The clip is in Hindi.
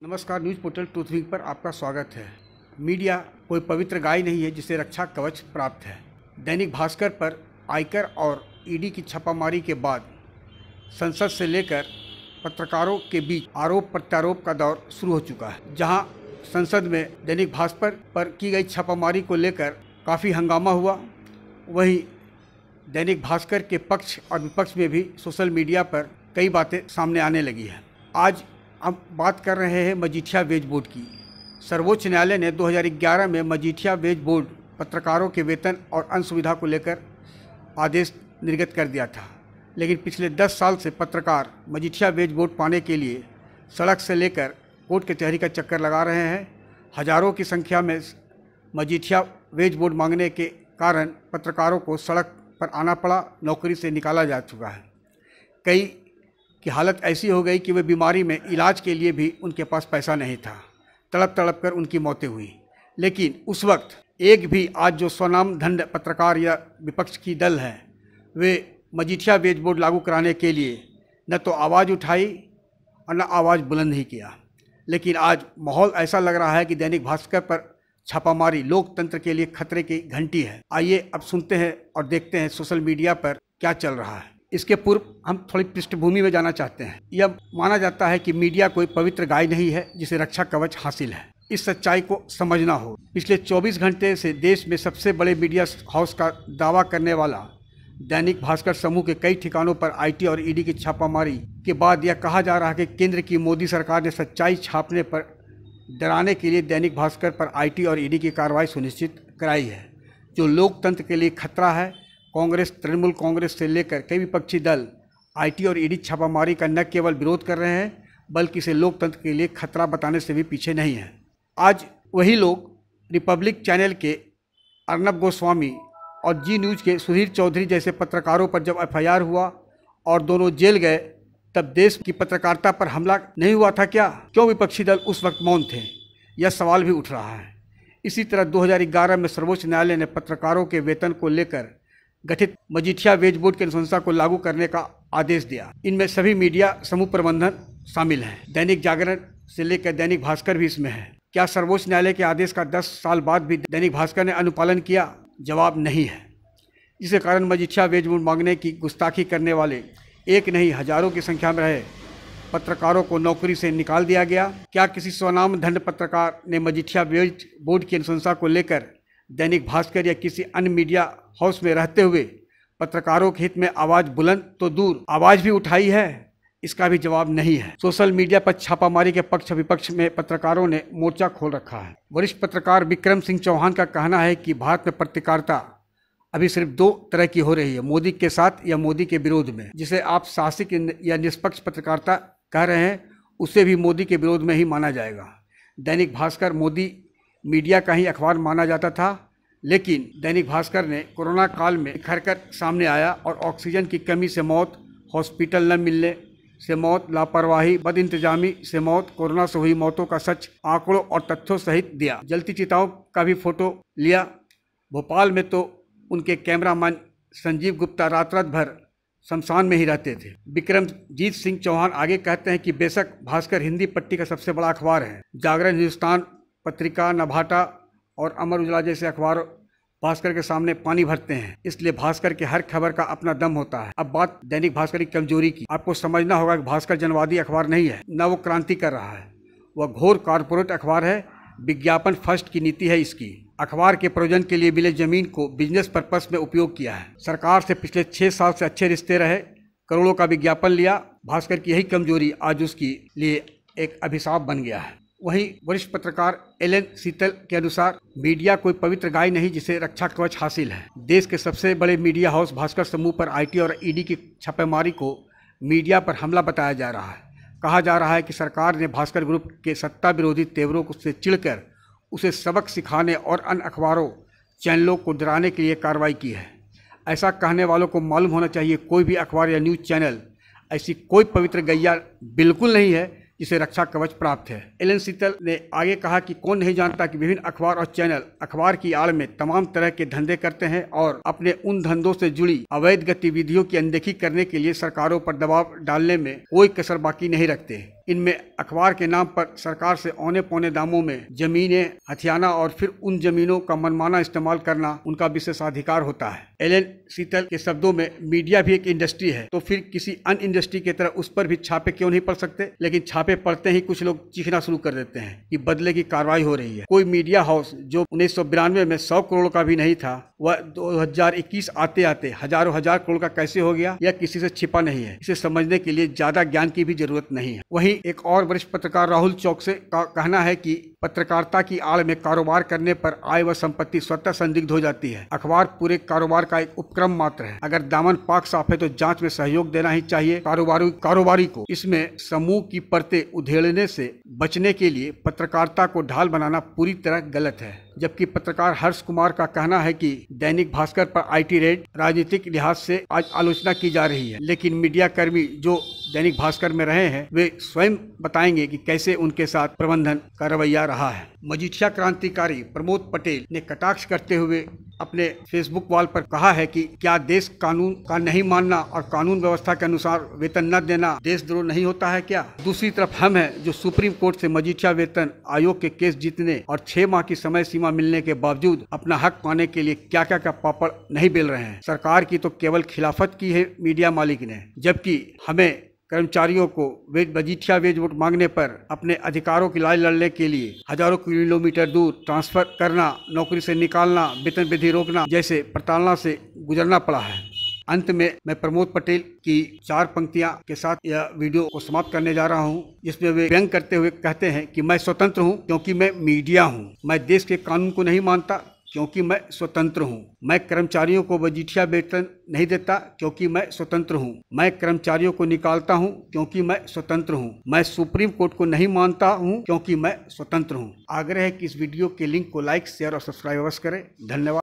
नमस्कार, न्यूज़ पोर्टल ट्रूथविंग पर आपका स्वागत है। मीडिया कोई पवित्र गाय नहीं है जिसे रक्षा कवच प्राप्त है। दैनिक भास्कर पर आयकर और ईडी की छापामारी के बाद संसद से लेकर पत्रकारों के बीच आरोप प्रत्यारोप का दौर शुरू हो चुका है। जहां संसद में दैनिक भास्कर पर की गई छापामारी को लेकर काफ़ी हंगामा हुआ, वहीं दैनिक भास्कर के पक्ष और विपक्ष में भी सोशल मीडिया पर कई बातें सामने आने लगी हैं। आज हम बात कर रहे हैं मजीठिया वेज बोर्ड की। सर्वोच्च न्यायालय ने 2011 में मजीठिया वेज बोर्ड पत्रकारों के वेतन और अन्य सुविधा को लेकर आदेश निर्गत कर दिया था, लेकिन पिछले 10 साल से पत्रकार मजीठिया वेज बोर्ड पाने के लिए सड़क से लेकर कोर्ट कचहरी का चक्कर लगा रहे हैं। हजारों की संख्या में मजीठिया वेज बोर्ड मांगने के कारण पत्रकारों को सड़क पर आना पड़ा, नौकरी से निकाला जा चुका है। कई की हालत ऐसी हो गई कि वे बीमारी में इलाज के लिए भी उनके पास पैसा नहीं था। तड़प तड़प कर उनकी मौतें हुई। लेकिन उस वक्त एक भी आज जो स्वनामधन्य पत्रकार या विपक्ष की दल है, वे मजीठिया वेज बोर्ड लागू कराने के लिए न तो आवाज़ उठाई और न आवाज़ बुलंद ही किया। लेकिन आज माहौल ऐसा लग रहा है कि दैनिक भास्कर पर छापामारी लोकतंत्र के लिए खतरे की घंटी है। आइए अब सुनते हैं और देखते हैं सोशल मीडिया पर क्या चल रहा है। इसके पूर्व हम थोड़ी पृष्ठभूमि में जाना चाहते हैं। यह माना जाता है कि मीडिया कोई पवित्र गाय नहीं है जिसे रक्षा कवच हासिल है। इस सच्चाई को समझना हो। पिछले 24 घंटे से देश में सबसे बड़े मीडिया हाउस का दावा करने वाला दैनिक भास्कर समूह के कई ठिकानों पर आईटी और ईडी की छापामारी के बाद यह कहा जा रहा है कि केंद्र की मोदी सरकार ने सच्चाई छापने पर डराने के लिए दैनिक भास्कर पर आईटी और ईडी की कार्रवाई सुनिश्चित कराई है, जो लोकतंत्र के लिए खतरा है। कांग्रेस, तृणमूल कांग्रेस से लेकर कई विपक्षी दल आईटी और ईडी छापामारी का न केवल विरोध कर रहे हैं, बल्कि इसे लोकतंत्र के लिए खतरा बताने से भी पीछे नहीं है। आज वही लोग रिपब्लिक चैनल के अर्नब गोस्वामी और जी न्यूज़ के सुधीर चौधरी जैसे पत्रकारों पर जब एफआईआर हुआ और दोनों जेल गए, तब देश की पत्रकारिता पर हमला नहीं हुआ था क्या? क्यों विपक्षी दल उस वक्त मौन थे? यह सवाल भी उठ रहा है। इसी तरह 2011 में सर्वोच्च न्यायालय ने पत्रकारों के वेतन को लेकर गठित मजीठिया वेज बोर्ड की अनुशंसा को लागू करने का आदेश दिया। इनमें सभी मीडिया समूह प्रबंधन शामिल हैं। दैनिक जागरण से लेकर दैनिक भास्कर भी इसमें है। क्या सर्वोच्च न्यायालय के आदेश का 10 साल बाद भी दैनिक भास्कर ने अनुपालन किया? जवाब नहीं है। जिसके कारण मजीठिया वेज बोर्ड मांगने की गुस्ताखी करने वाले एक नहीं हजारों की संख्या में रहे पत्रकारों को नौकरी से निकाल दिया गया। क्या किसी स्वनामधन्य पत्रकार ने मजीठिया वेज बोर्ड की अनुशंसा को लेकर दैनिक भास्कर या किसी अन्य मीडिया हाउस में रहते हुए पत्रकारों के हित में आवाज़ बुलंद तो दूर आवाज़ भी उठाई है? इसका भी जवाब नहीं है। सोशल मीडिया पर छापामारी के पक्ष विपक्ष में पत्रकारों ने मोर्चा खोल रखा है। वरिष्ठ पत्रकार विक्रम सिंह चौहान का कहना है कि भारत में पत्रकारिता अभी सिर्फ 2 तरह की हो रही है, मोदी के साथ या मोदी के विरोध में। जिसे आप साहसिक या निष्पक्ष पत्रकारिता कह रहे हैं, उसे भी मोदी के विरोध में ही माना जाएगा। दैनिक भास्कर मोदी मीडिया का ही अखबार माना जाता था, लेकिन दैनिक भास्कर ने कोरोना काल में निखर कर सामने आया और ऑक्सीजन की कमी से मौत, हॉस्पिटल न मिलने से मौत, लापरवाही, बदइंतजामी से मौत, कोरोना से हुई मौतों का सच आंकड़ों और तथ्यों सहित दिया। जलती चिताओं का भी फोटो लिया। भोपाल में तो उनके कैमरामैन संजीव गुप्ता रात रात भर शमशान में ही रहते थे। विक्रमजीत सिंह चौहान आगे कहते हैं कि बेशक भास्कर हिंदी पट्टी का सबसे बड़ा अखबार है। जागरण, हिंदुस्तान पत्रिका, नभाटा और अमर उजाला जैसे अखबार भास्कर के सामने पानी भरते हैं, इसलिए भास्कर के हर खबर का अपना दम होता है। अब बात दैनिक भास्कर की कमजोरी की। आपको समझना होगा कि भास्कर जनवादी अखबार नहीं है, न वो क्रांति कर रहा है। वह घोर कॉरपोरेट अखबार है। विज्ञापन फर्स्ट की नीति है इसकी। अखबार के प्रोजन के लिए मिले जमीन को बिजनेस पर्पस में उपयोग किया है। सरकार से पिछले 6 साल से अच्छे रिश्ते रहे, करोड़ों का विज्ञापन लिया। भास्कर की यही कमजोरी आज उसके लिए एक अभिशाप बन गया है। वहीं वरिष्ठ पत्रकार एलन शीतल के अनुसार मीडिया कोई पवित्र गाय नहीं जिसे रक्षा कवच हासिल है। देश के सबसे बड़े मीडिया हाउस भास्कर समूह पर आईटी और ईडी की छापेमारी को मीडिया पर हमला बताया जा रहा है। कहा जा रहा है कि सरकार ने भास्कर ग्रुप के सत्ता विरोधी तेवरों से चिढ़कर उसे सबक सिखाने और अन्य अखबारों चैनलों को डराने के लिए कार्रवाई की है। ऐसा कहने वालों को मालूम होना चाहिए कोई भी अखबार या न्यूज़ चैनल ऐसी कोई पवित्र गैया बिल्कुल नहीं है जिसे रक्षा कवच प्राप्त है। एलन शीतल ने आगे कहा कि कौन नहीं जानता कि विभिन्न अखबार और चैनल अखबार की आड़ में तमाम तरह के धंधे करते हैं और अपने उन धंधों से जुड़ी अवैध गतिविधियों की अनदेखी करने के लिए सरकारों पर दबाव डालने में कोई कसर बाकी नहीं रखते। इनमें अखबार के नाम पर सरकार से औने पौने दामों में जमीनें हथियाना और फिर उन जमीनों का मनमाना इस्तेमाल करना उनका विशेषाधिकार होता है। एलन शीतल के शब्दों में मीडिया भी एक इंडस्ट्री है, तो फिर किसी अन्य इंडस्ट्री की तरह उस पर भी छापे क्यों नहीं पड़ सकते। लेकिन छापे पड़ते ही कुछ लोग चीखना शुरू कर देते हैं कि बदले की कार्रवाई हो रही है। कोई मीडिया हाउस जो 1992 में 100 करोड़ का भी नहीं था, वह 2021 आते आते हजारों हजार करोड़ का कैसे हो गया, यह किसी से छिपा नहीं है। इसे समझने के लिए ज्यादा ज्ञान की भी जरूरत नहीं है। वहीं एक और वरिष्ठ पत्रकार राहुल चौकसे का कहना है कि पत्रकारिता की आड़ में कारोबार करने पर आय व संपत्ति स्वतः संदिग्ध हो जाती है। अखबार पूरे कारोबार का एक उपक्रम मात्र है। अगर दामन पाक साफ है तो जांच में सहयोग देना ही चाहिए कारोबारी को। इसमें समूह की परतें उधेड़ने से बचने के लिए पत्रकारिता को ढाल बनाना पूरी तरह गलत है। जबकि पत्रकार हर्ष कुमार का कहना है कि दैनिक भास्कर पर आईटी रेड राजनीतिक लिहाज से आज आलोचना की जा रही है, लेकिन मीडिया कर्मी जो दैनिक भास्कर में रहे हैं वे स्वयं बताएंगे कि कैसे उनके साथ प्रबंधन का रवैया रहा है। मजीठिया क्रांतिकारी प्रमोद पटेल ने कटाक्ष करते हुए अपने फेसबुक वॉल पर कहा है कि क्या देश कानून का नहीं मानना और कानून व्यवस्था के अनुसार वेतन न देना देशद्रोह नहीं होता है क्या। दूसरी तरफ हम हैं जो सुप्रीम कोर्ट से मजीठिया वेतन आयोग के केस जीतने और 6 माह की समय सीमा मिलने के बावजूद अपना हक पाने के लिए क्या क्या पापड़ नहीं बेल रहे हैं। सरकार की तो केवल खिलाफत की है मीडिया मालिक ने, जबकि हमें कर्मचारियों को मजीठिया वेज वोट मांगने पर अपने अधिकारों की लड़ाई लड़ने के लिए हजारों किलोमीटर दूर ट्रांसफर करना, नौकरी से निकालना, वेतन वृद्धि रोकना जैसे प्रताड़ना से गुजरना पड़ा है। अंत में मैं प्रमोद पटेल की 4 पंक्तियां के साथ यह वीडियो को समाप्त करने जा रहा हूं, जिसमें वे व्यंग करते हुए कहते हैं कि मैं स्वतंत्र हूं क्योंकि मैं मीडिया हूं। मैं देश के कानून को नहीं मानता क्योंकि मैं स्वतंत्र हूं। मैं कर्मचारियों को मजीठिया वेतन नहीं देता क्योंकि मैं स्वतंत्र हूं। मैं कर्मचारियों को निकालता हूं क्योंकि मैं स्वतंत्र हूं। मैं सुप्रीम कोर्ट को नहीं मानता हूं क्योंकि मैं स्वतंत्र हूं। आग्रह है कि इस वीडियो के लिंक को लाइक, शेयर और सब्सक्राइब अवश्य करें। धन्यवाद।